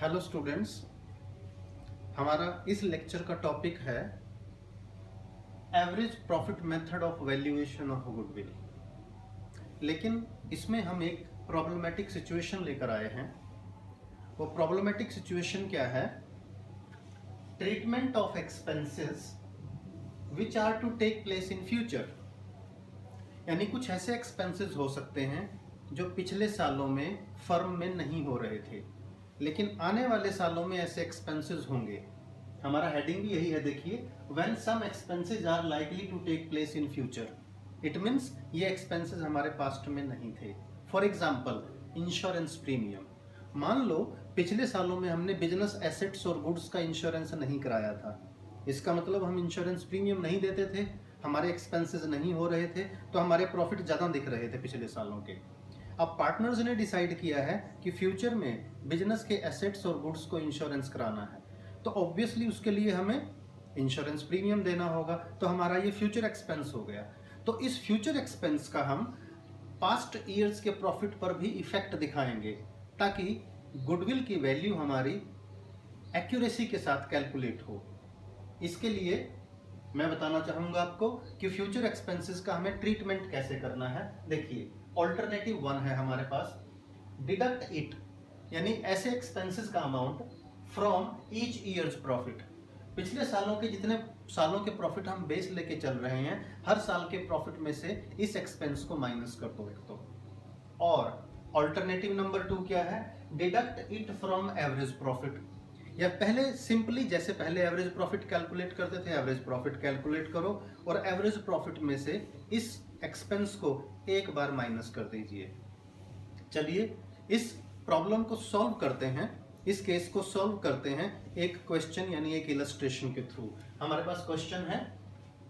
Hello students, हमारा इस lecture का टॉपिक है average profit method of valuation of goodwill. लेकिन इसमें हम एक प्रॉब्लमेटिक सिचुएशन लेकर आए हैं। वो प्रॉब्लमेटिक सिचुएशन क्या है? Treatment of expenses which are to take place in future. यानी कुछ ऐसे एक्सपेंसेस हो सकते हैं जो पिछले सालों में फर्म में नहीं हो रहे थे, लेकिन आने वाले सालों में ऐसे एक्सपेंसेस होंगे। हमारा हेडिंग भी यही है, देखिए, when some expenses are likely to take place in future. It means ये एक्सपेंसेस हमारे पास्ट में नहीं थे। For example, insurance premium. मान लो पिछले सालों में हमने बिजनेस एसेट्स और गुड्स का इंश्योरेंस नहीं कराया था, इसका मतलब हम इंश्योरेंस प्रीमियम नहीं देते थे, हमारे एक्सपेंसेस नहीं हो रहे थे, तो हमारे प्रॉफिट ज़्यादा दिख रहे थे पिछले सालों के। अब पार्टनर्स ने डिसाइड किया है कि फ्यूचर में बिजनेस के एसेट्स और गुड्स को इंश्योरेंस कराना है, तो ऑब्वियसली उसके लिए हमें इंश्योरेंस प्रीमियम देना होगा, तो हमारा ये फ्यूचर एक्सपेंस हो गया। तो इस फ्यूचर एक्सपेंस का हम पास्ट ईयर्स के प्रॉफिट पर भी इफेक्ट दिखाएंगे, ताकि गुडविल की वैल्यू हमारी एक्यूरेसी के साथ कैलकुलेट हो। इसके लिए मैं बताना चाहूँगा आपको कि फ्यूचर एक्सपेंसेस का हमें ट्रीटमेंट कैसे करना है। देखिए, ऑल्टरनेटिव 1 है हमारे पास, डिडक्ट इट, यानी ऐसे एक्सपेंसेस का amount from each years profit. पिछले सालों के जितने सालों के प्रॉफिट हम बेस लेके चल रहे हैं, हर साल के प्रॉफिट में से इस एक्सपेंस को माइनस कर दो एक तो। और ऑल्टरनेटिव नंबर 2 क्या है? Deduct it from average profit. या पहले सिंपली जैसे पहले एवरेज प्रॉफिट कैलकुलेट करते थे, एवरेज प्रॉफिट कैलकुलेट करो और एवरेज प्रॉफिट में से इस एक्सपेंस को एक बार माइनस कर दीजिए। चलिए इस प्रॉब्लम को सॉल्व करते हैं, इस केस को सॉल्व करते हैं एक क्वेश्चन यानी एक इलस्ट्रेशन के थ्रू। हमारे पास क्वेश्चन है,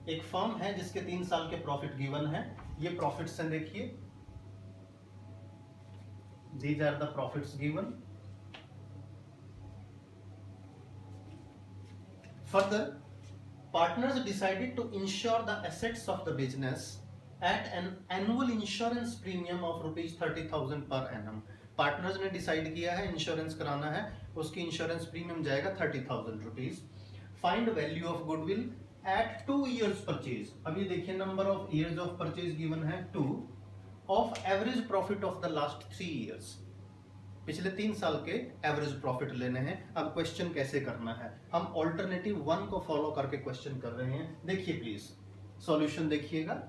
एक फर्म है जिसके 3 साल के प्रॉफिट गिवन है। ये प्रॉफिट्स हैं, देखिए, these are the profits given. Further, partners decided to insure the assets of the business at an annual insurance premium of rupees 30,000 per annum. Partners ने डिसाइड किया है इंश्योरेंस कराना है, उसकी इंश्योरेंस प्रीमियम जाएगा 30,000 rupees. Find value of goodwill at 2 years purchase. अब ये देखिए, number of years of purchase given है 2, of average profit of the last 3 years। पिछले 3 साल के एवरेज प्रॉफिट लेने हैं। अब क्वेश्चन कैसे करना है? हम ऑल्टरनेटिव 1 को फॉलो करके क्वेश्चन कर रहे हैं। देखिए प्लीज, सॉल्यूशन देखिएगा।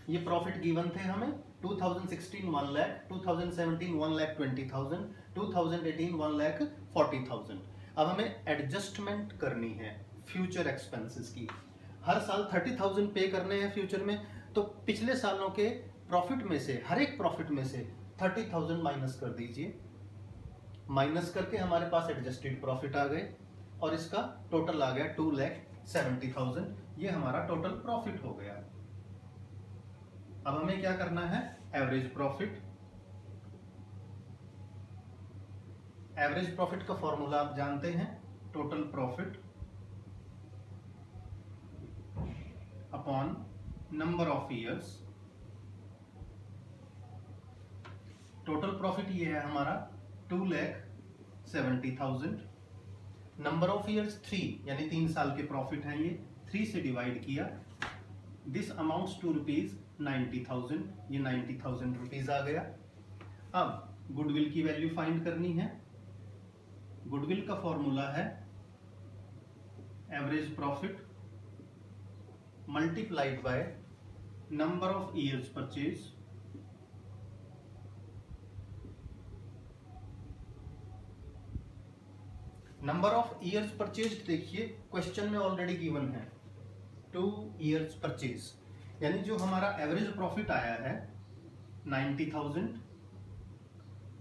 ये प्रॉफिट गिवन थे हमें 2016 1 लाख, 2017 1,20,000, 2018 1,40,000। अब हमें एडजस्टमेंट करनी है फ्यूचर एक्सपेंसेस की। हर साल 30,000 पे करने हैं फ्यूचर में, तो पिछले सालों के प्रॉफिट में से, हर एक प्रॉफिट में से 30,000 माइनस कर दीजिए। माइनस करके हमारे पास एडजस्टेड प्रॉफिट आ गए और इसका टोटल आ गया 2,70,000। ये हमारा टोटल प्रॉफिट हो गया। अब हमें क्या करना है? Average profit. एवरेज प्रॉफिट का फॉर्मूला आप जानते हैं, total profit upon number of years. Total profit ये है हमारा 2,70,000। नंबर ऑफ ईयर्स 3, यानी 3 साल के प्रॉफिट हैं ये, 3 से डिवाइड किया, दिस अमाउंट्स टू रुपीज 90,000। ये 90,000 रुपीज आ गया। अब गुडविल की वैल्यू फाइंड करनी है। गुडविल का फॉर्मूला है average profit multiplied by number of years purchase number of years purchase. देखिए क्वेश्चन में ऑलरेडी गिवन है 2 years परचेज, यानी जो हमारा एवरेज प्रॉफिट आया है 90,000,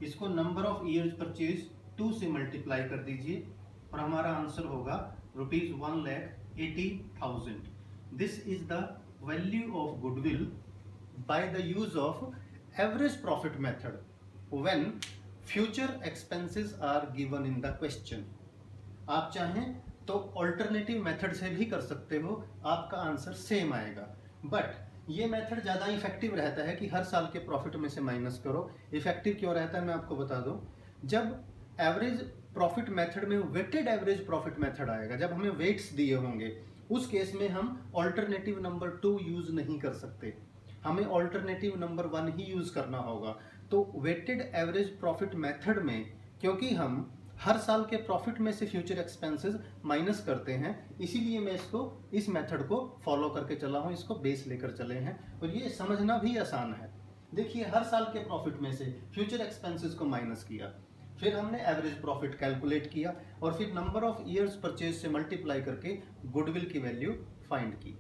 इसको नंबर ऑफ ईयर्स परचेज 2 से मल्टीप्लाई कर दीजिए और हमारा आंसर होगा rupees 1,80,000। This is the value of goodwill by the use of average profit method when future expenses are given in the question. आप चाहें तो ऑल्टरनेटिव मेथड से भी कर सकते हो, आपका आंसर सेम आएगा, बट ये मेथड ज़्यादा इफेक्टिव रहता है कि हर साल के प्रॉफिट में से माइनस करो। इफेक्टिव क्यों रहता है मैं आपको बता दूं। जब एवरेज प्रॉफिट मेथड में वेटेड एवरेज प्रॉफिट मेथड आएगा। जब हमें वेट्स दिए होंगे उस केस में हम ऑल्टरनेटिव नंबर 2 यूज नहीं कर सकते, हमें ऑल्टरनेटिव नंबर 1 ही यूज करना होगा। तो वेटेड एवरेज प्रॉफिट मेथड में क्योंकि हम हर साल के प्रॉफिट में से फ्यूचर एक्सपेंसेस माइनस करते हैं, इसीलिए मैं इस मेथड को फॉलो करके चला हूँ, इसको बेस लेकर चले हैं और ये समझना भी आसान है। देखिए हर साल के प्रॉफिट में से फ्यूचर एक्सपेंसेस को माइनस किया, फिर हमने एवरेज प्रॉफिट कैलकुलेट किया और फिर नंबर ऑफ ईयर्स परचेज से मल्टीप्लाई करके गुडविल की वैल्यू फाइंड की।